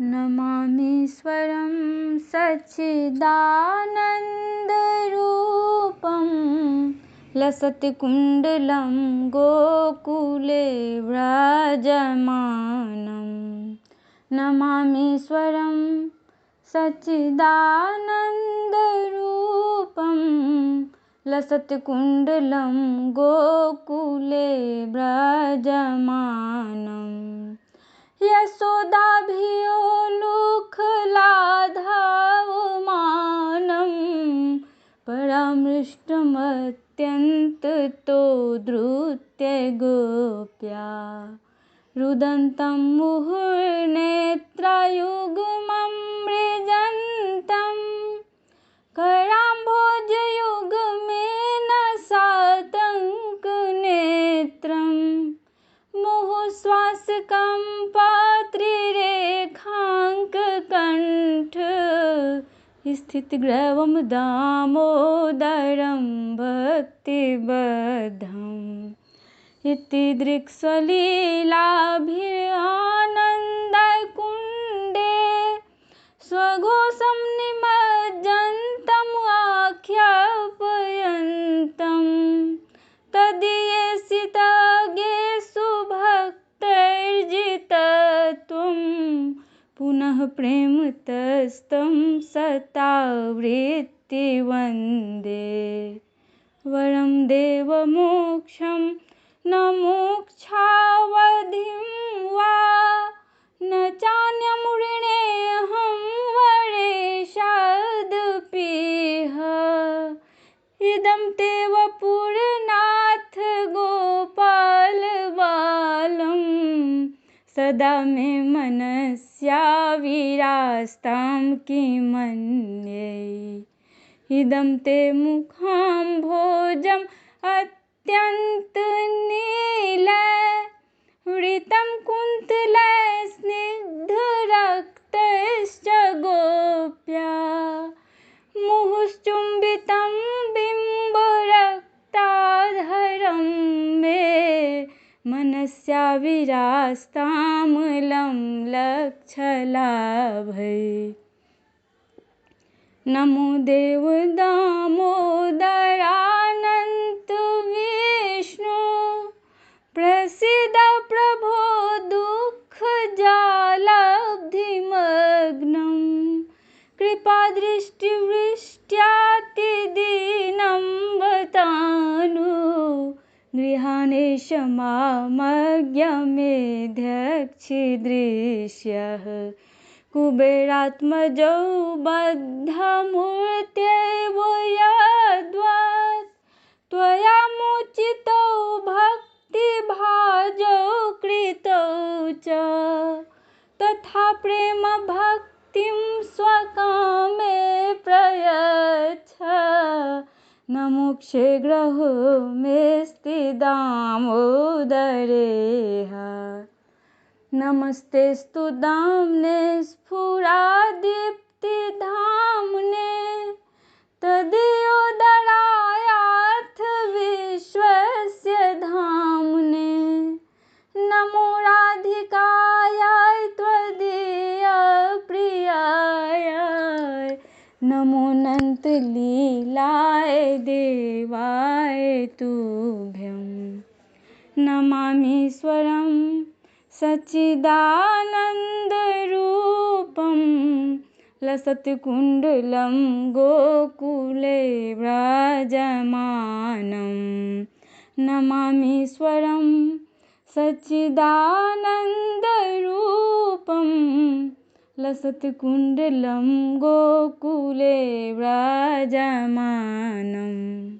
नमामीश्वरं सच्चिदानन्दरूपं लसत्कुण्डलं गोकुले व्रजमानं। नमामीश्वरं सच्चिदानन्दरूपं लसत्कुण्डलं गोकुले व्रजमानं। यशोदाभियोलुखलाधावमानं परामृष्टमत्यन्ततो धृत्य गोप्या रुदन्तं मुहुर्नेत्रयुग्मं मृजन्तं कराम्भोजयुग्मेन सातङ्कनेत्रं मुहुश्वासकम्पात्रिरेखाङ्ककण्ठ स्थितग्रवं दामोदरं भक्तिबद्धम् इति दृक्स्वलीलाभिरानन्दकुण्डे स्वघोषं निमज्जन्तम् आख्यापयन्तं तदीयसितज्ञेषु भक्तैर्जितत्वं पुनः प्रेमतस्तं सतावृत्ति वन्दे। वरं देवमोक्षं न मोक्षावधिं वा न चान्यं वृणेऽहं वरेशादपीह इदं ते वपुरनाथ गोपालबालं सदा मे मनस्या विरास्तां किमन्ये। इदं ते मुखाम्भोजम् अत्यन्तनीलवृतं कुन्तलस्निग्धरक्तश्च गोप्या मुहुश्चुम्बितं बिम्बरक्ताधरं मे मनस्या विरास्तामलं लक्षलाभै। नमो देव दामोदरानन्त विष्णु प्रसीद प्रभो दुःखजालाब्धिमग्नं कृपादृष्टिवृष्ट्यातिदीनं बतानु गृहाणेश मामज्ञमेध्यक्षीदृश्यः कुबेरात्मजौ बद्धमूर्त्यैव यद्वत् त्वया मोचितौ भक्तिभाजौ कृतौ च तथा प्रेमभक्तिं स्वकामे प्रयच्छ न मोक्षे ग्रहो मेऽस्ति दामोदरेह। नमस्तेऽस्तु दाम्ने स्फुरादीप्तिधाम्ने तदीयोदरायाथ विश्वस्य धाम्ने। नमो राधिकायै त्वदीयप्रियायै नमो अनन्तलीलाय देवाय तुभ्यं। नमामीश्वरं सच्चिदानन्दरूपं लसत्कुण्डलं गोकुले व्रजमानं। नमामीश्वरं सच्चिदानन्दरूपं लसत्कुण्डलं गोकुले व्रजमानम्।